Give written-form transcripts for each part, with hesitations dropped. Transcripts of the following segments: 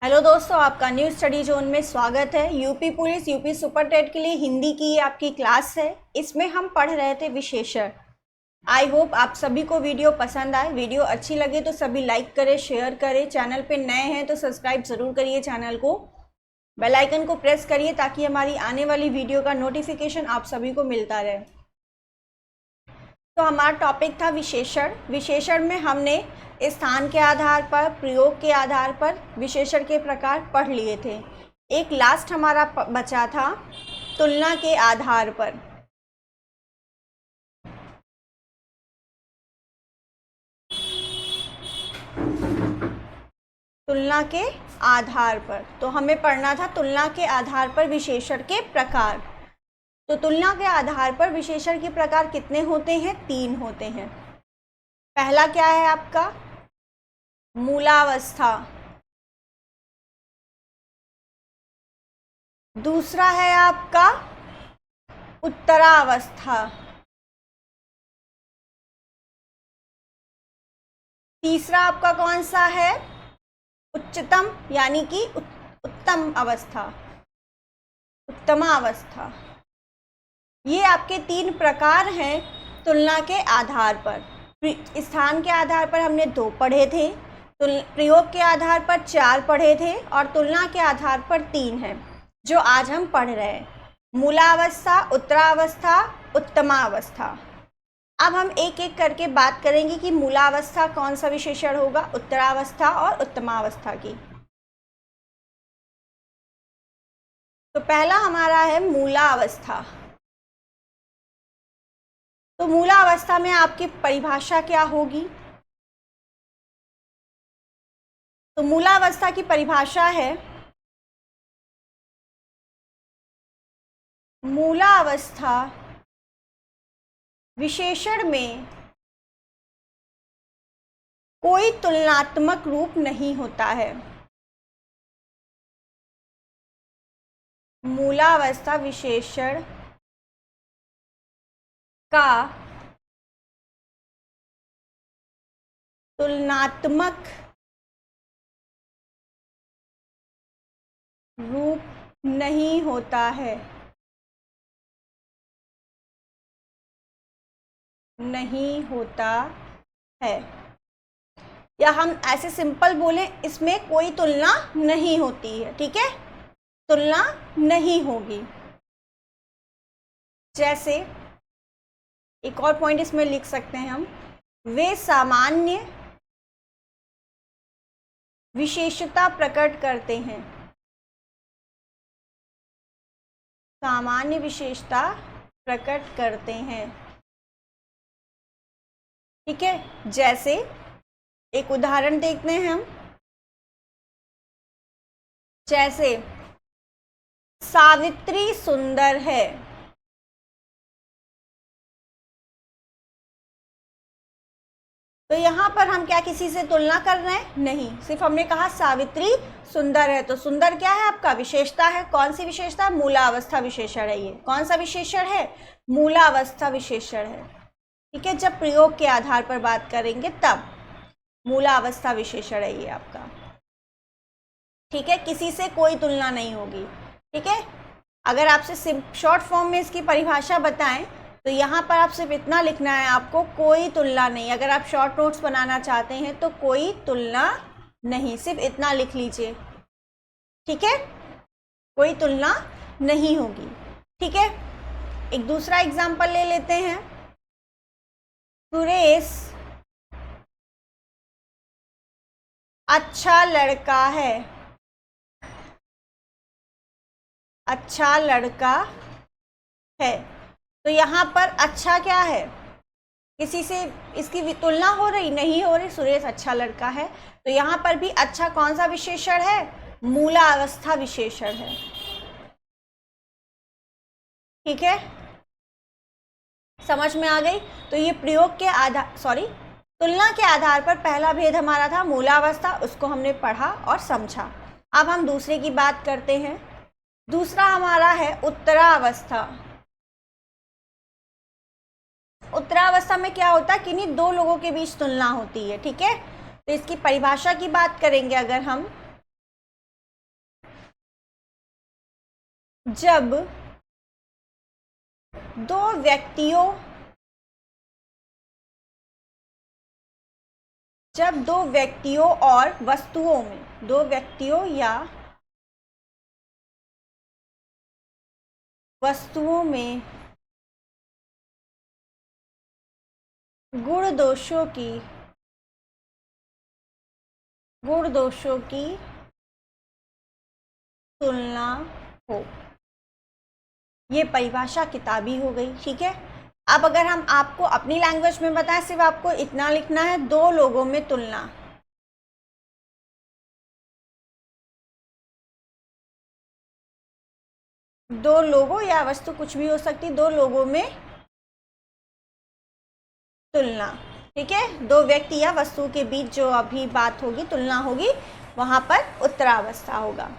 Hello दोस्तों, आपका new study zone में स्वागत है। UP police UP super TET के लिए हिंदी की आपकी क्लास है। इसमें हम पढ़ रहे थे विशेषण। आई होप आप सभी को वीडियो पसंद आए। वीडियो अच्छी लगे तो सभी लाइक करें, शेयर करें। चैनल पे नए हैं तो सब्सक्राइब ज़रूर करिए चैनल को। बेल आइकन को प्रेस करिए ताकि हमारी आने वाली वीडियो का नोटिफिकेशन आप सभी को मिलता रहे। तो हमारा टॉपिक था विशेषण। विशेषण में हमने स्थान के आधार पर, प्रयोग के आधार पर विशेषण के प्रकार पढ़ लिए थे। एक लास्ट हमारा बचा था तुलना के आधार पर। तुलना के आधार पर तो हमें पढ़ना था तुलना के आधार पर विशेषण के प्रकार। तो तुलना के आधार पर विशेषण के प्रकार कितने होते हैं? 3 होते हैं। पहला क्या है आपका? मूलावस्था। दूसरा है आपका उत्तरावस्था। तीसरा आपका कौन सा है? उच्चतम यानी कि उत्तम अवस्था, उत्तमावस्था। ये आपके 3 प्रकार हैं तुलना के आधार पर। स्थान के आधार पर हमने 2 पढ़े थे, प्रयोग के आधार पर 4 पढ़े थे और तुलना के आधार पर 3 हैं जो आज हम पढ़ रहे हैं। मूलावस्था, उत्तरावस्था, उत्तमावस्था। अब हम एक एक करके बात करेंगे कि मूलावस्था कौन सा विशेषण होगा, उत्तरावस्था और उत्तमावस्था की। तो पहला हमारा है मूलावस्था। तो मूलावस्था में आपकी परिभाषा क्या होगी? तो मूलावस्था की परिभाषा है, मूलावस्था विशेषण में कोई तुलनात्मक रूप नहीं होता है। मूलावस्था विशेषण का तुलनात्मक रूप नहीं होता है, नहीं होता है। या हम ऐसे सिंपल बोलें, इसमें कोई तुलना नहीं होती है। ठीक है, तुलना नहीं होगी। जैसे एक और पॉइंट इसमें लिख सकते हैं हम, वे सामान्य विशेषता प्रकट करते हैं। सामान्य विशेषता प्रकट करते हैं। ठीक है, जैसे एक उदाहरण देखते हैं हम। जैसे सावित्री सुंदर है। तो यहां पर हम क्या किसी से तुलना कर रहे हैं? नहीं, सिर्फ हमने कहा सावित्री सुंदर है। तो सुंदर क्या है? आपका विशेषता है। कौन सी विशेषता? मूलावस्था विशेषण है। ये कौन सा विशेषण है? मूलावस्था विशेषण है। ठीक है, जब प्रयोग के आधार पर बात करेंगे तब मूलावस्था विशेषण है ये आपका। ठीक है, किसी से कोई तुलना नहीं होगी। ठीक है, अगर आपसे शॉर्ट फॉर्म में इसकी परिभाषा बताएं तो यहाँ पर आप सिर्फ इतना लिखना है आपको, कोई तुलना नहीं। अगर आप शॉर्ट नोट्स बनाना चाहते हैं तो कोई तुलना नहीं, सिर्फ इतना लिख लीजिए। ठीक है, कोई तुलना नहीं होगी। ठीक है, एक दूसरा एग्जाम्पल ले लेते हैं। सुरेश अच्छा लड़का है। अच्छा लड़का है। तो यहाँ पर अच्छा क्या है? किसी से इसकी तुलना हो रही? नहीं हो रही। सुरेश अच्छा लड़का है। तो यहाँ पर भी अच्छा कौन सा विशेषण है? मूलावस्था विशेषण है। ठीक है, समझ में आ गई? तो ये प्रयोग के आधार तुलना के आधार पर पहला भेद हमारा था मूलावस्था, उसको हमने पढ़ा और समझा। अब हम दूसरे की बात करते हैं। दूसरा हमारा है उत्तरावस्था। उत्तरावस्था में क्या होता है? किन्हीं 2 लोगों के बीच तुलना होती है। ठीक है, तो इसकी परिभाषा की बात करेंगे अगर हम, जब दो व्यक्तियों और वस्तुओं में, दो व्यक्तियों या वस्तुओं में गुण दोषों की तुलना हो। ये परिभाषा किताबी हो गई, ठीक है। अब अगर हम आपको अपनी लैंग्वेज में बताएं, सिर्फ आपको इतना लिखना है, दो लोगों में तुलना। दो लोगों या वस्तु कुछ भी हो सकती, दो लोगों में तुलना, ठीक है। दो व्यक्ति या वस्तु के बीच जो अभी बात होगी, तुलना होगी, वहां पर उत्तरावस्था होगा।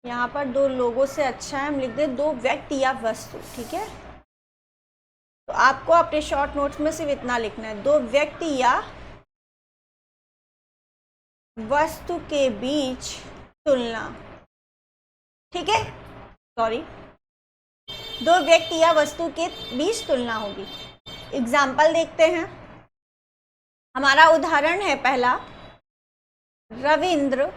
यहाँ पर दो लोगों से अच्छा है हम लिख दें दो व्यक्ति या वस्तु, ठीक है। तो आपको अपने शॉर्ट नोट्स में सिर्फ इतना लिखना है, दो व्यक्ति या वस्तु के बीच तुलना, ठीक है। सॉरी, दो व्यक्ति या वस्तु के बीच तुलना होगी। एग्जाम्पल देखते हैं। हमारा उदाहरण है पहला, रविंद्र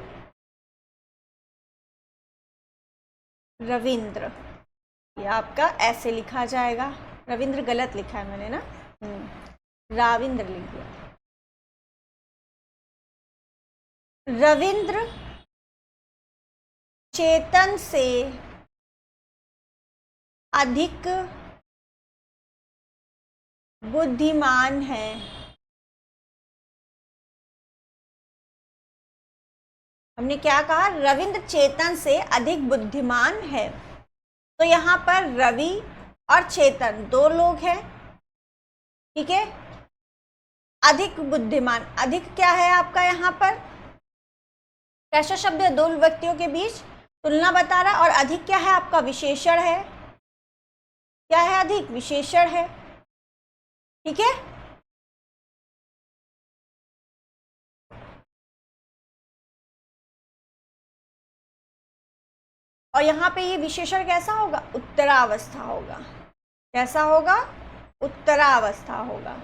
ये आपका ऐसे लिखा जाएगा। रविंद्र गलत लिखा है मैंने ना, राविंद्र लिख दिया। रविंद्र चेतन से अधिक बुद्धिमान है। हमने क्या कहा? रविंद्र चेतन से अधिक बुद्धिमान है। तो यहाँ पर रवि और चेतन दो लोग हैं, ठीक है। अधिक बुद्धिमान, अधिक क्या है आपका यहाँ पर? कैसा शब्द है? दो व्यक्तियों के बीच तुलना बता रहा है। और अधिक क्या है आपका? विशेषण है। क्या है? अधिक विशेषण है, ठीक है। और यहाँ पे ये विशेषण कैसा होगा? उत्तरावस्था होगा। कैसा होगा? उत्तरावस्था होगा,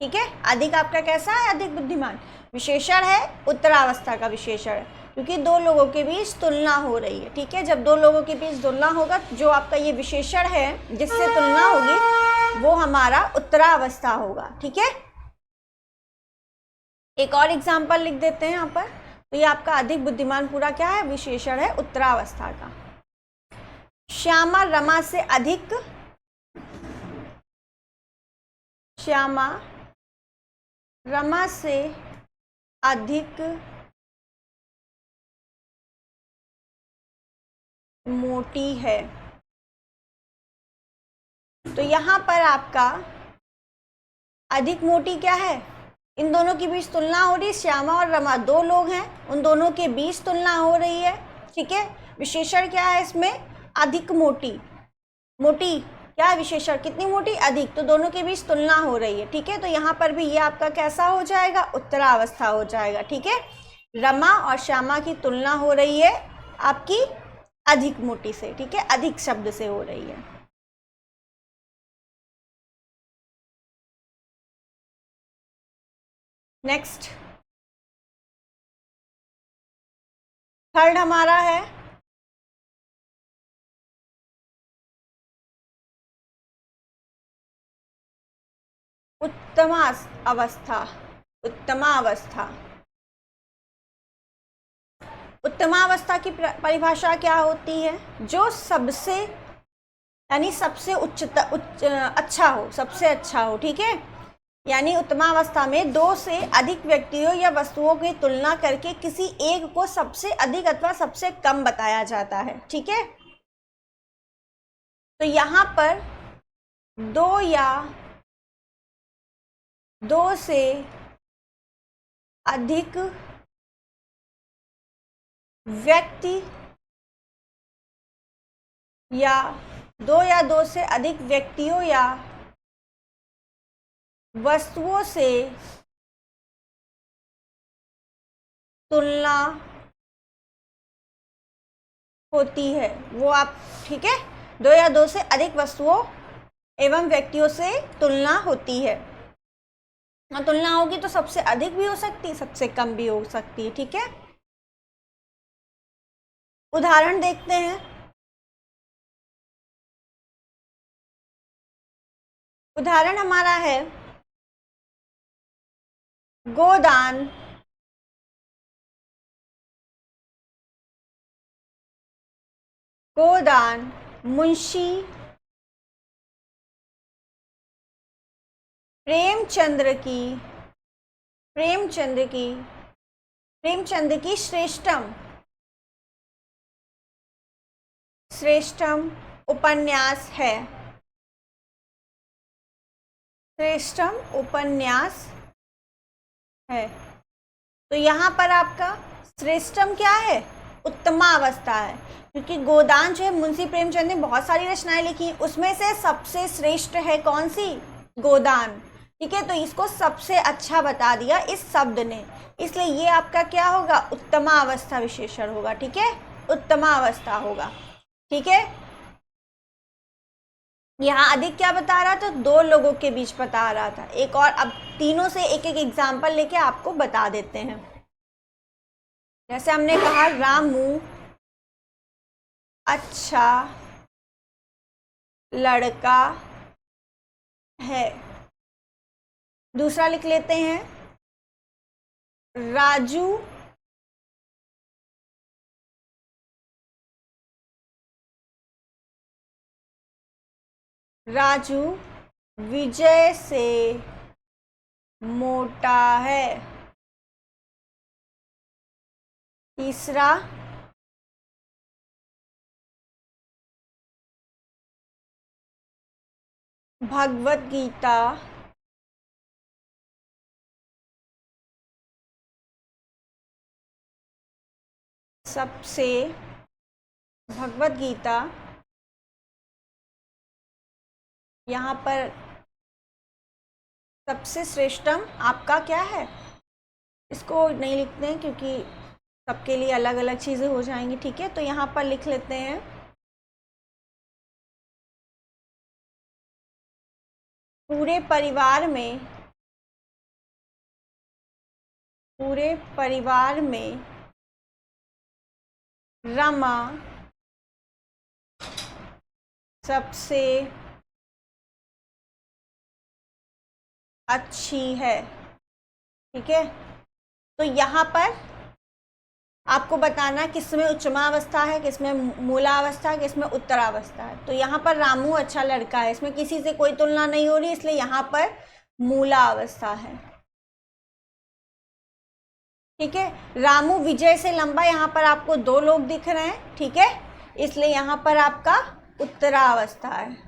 ठीक है। अधिक आपका कैसा है? अधिक बुद्धिमान। विशेषण है, उत्तरावस्था का विशेषण है, क्योंकि दो लोगों के बीच तुलना हो रही है, ठीक है। जब दो लोगों के बीच तुलना होगा, जो आपका ये विशेषण है जिससे तुलना होगी, वो हमारा उत्तरावस्था होगा, ठीक है। एक और एग्जाम्पल लिख देते हैं यहाँ पर। तो ये आपका अधिक बुद्धिमान पूरा क्या है? विशेषण है उत्तरावस्था का। श्यामा रमा से अधिक, श्यामा रमा से अधिक मोटी है। तो यहां पर आपका अधिक मोटी क्या है? इन दोनों के बीच तुलना हो रही है। श्यामा और रमा दो लोग हैं, उन दोनों के बीच तुलना हो रही है, ठीक है। विशेषण क्या है इसमें? अधिक मोटी। मोटी क्या है विशेषण? कितनी मोटी? अधिक। तो दोनों के बीच तुलना हो रही है, ठीक है। तो यहाँ पर भी ये आपका कैसा हो जाएगा? उत्तरावस्था हो जाएगा, ठीक है। रमा और श्यामा की तुलना हो रही है आपकी अधिक मोटी से, ठीक है, अधिक शब्द से हो रही है। नेक्स्ट, थर्ड हमारा है उत्तमावस्था। उत्तमावस्था, उत्तमावस्था की परिभाषा क्या होती है? जो सबसे, यानी सबसे अच्छा हो, सबसे अच्छा हो, ठीक है। यानी उत्तमावस्था में दो से अधिक व्यक्तियों या वस्तुओं की तुलना करके किसी एक को सबसे अधिक अथवा सबसे कम बताया जाता है, ठीक है। तो यहां पर दो या दो से अधिक व्यक्ति या दो से अधिक व्यक्तियों या वस्तुओं से तुलना होती है वो आप, ठीक है, दो या दो से अधिक वस्तुओं एवं व्यक्तियों से तुलना होती है। तुलना होगी तो सबसे अधिक भी हो सकती है, सबसे कम भी हो सकती है, ठीक है। उदाहरण देखते हैं। उदाहरण हमारा है गोदान, गोदान मुंशी प्रेमचंद की श्रेष्ठम उपन्यास है। श्रेष्ठम उपन्यास है। तो यहाँ पर आपका श्रेष्ठम क्या है? उत्तमावस्था है, क्योंकि गोदान जो है मुंशी प्रेमचंद ने बहुत सारी रचनाएं लिखी, उसमें से सबसे श्रेष्ठ है कौन सी? गोदान, ठीक है। तो इसको सबसे अच्छा बता दिया इस शब्द ने, इसलिए ये आपका क्या होगा? उत्तमावस्था विशेषण होगा, ठीक है, उत्तमावस्था होगा, ठीक है। यहाँ अधिक क्या बता रहा था? दो लोगों के बीच बता रहा था। एक और, अब तीनों से एक एक एग्जाम्पल लेके आपको बता देते हैं। जैसे हमने कहा रामू अच्छा लड़का है। दूसरा लिख लेते हैं राजू विजय से मोटा है। तीसरा भगवत गीता सबसे, भगवत गीता यहाँ पर सबसे श्रेष्ठम आपका क्या है? इसको नहीं लिखते हैं क्योंकि सबके लिए अलग अलग चीज़ें हो जाएंगी, ठीक है। तो यहाँ पर लिख लेते हैं पूरे परिवार में रमा सबसे अच्छी है, ठीक है। तो यहाँ पर आपको बताना किसमें उच्चमावस्था है, किसमें मूलावस्था है, किसमें उत्तरावस्था है। तो यहाँ पर रामू अच्छा लड़का है, इसमें किसी से कोई तुलना नहीं हो रही, इसलिए यहाँ पर मूलावस्था है, ठीक है। रामू विजय से लंबा, यहाँ पर आपको दो लोग दिख रहे हैं, ठीक है, इसलिए यहाँ पर आपका उत्तरावस्था है।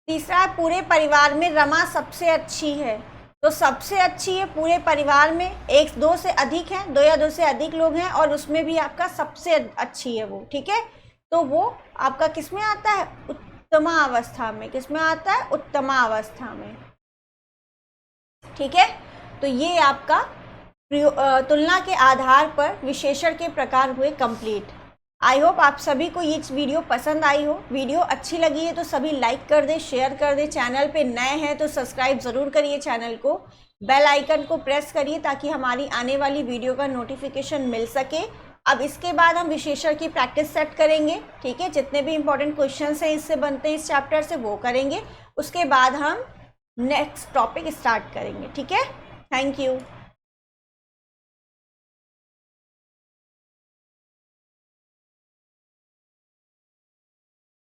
तीसरा, पूरे परिवार में रमा सबसे अच्छी है। तो सबसे अच्छी है पूरे परिवार में, एक दो से अधिक है, दो या दो से अधिक लोग हैं और उसमें भी आपका सबसे अच्छी है वो, ठीक है। तो वो आपका किस में आता है? उत्तमावस्था में। किस में आता है? उत्तमावस्था में, ठीक है। तो ये आपका तुलना के आधार पर विशेषण के प्रकार हुए कंप्लीट। आई होप आप सभी को ये वीडियो पसंद आई हो। वीडियो अच्छी लगी है तो सभी लाइक कर दे, शेयर कर दे। चैनल पे नए हैं तो सब्सक्राइब ज़रूर करिए चैनल को, बेल आइकन को प्रेस करिए ताकि हमारी आने वाली वीडियो का नोटिफिकेशन मिल सके। अब इसके बाद हम विशेषण की प्रैक्टिस सेट करेंगे, ठीक है। जितने भी इंपॉर्टेंट क्वेश्चन हैं इससे बनते हैं इस चैप्टर से वो करेंगे, उसके बाद हम नेक्स्ट टॉपिक स्टार्ट करेंगे, ठीक है। Thank you.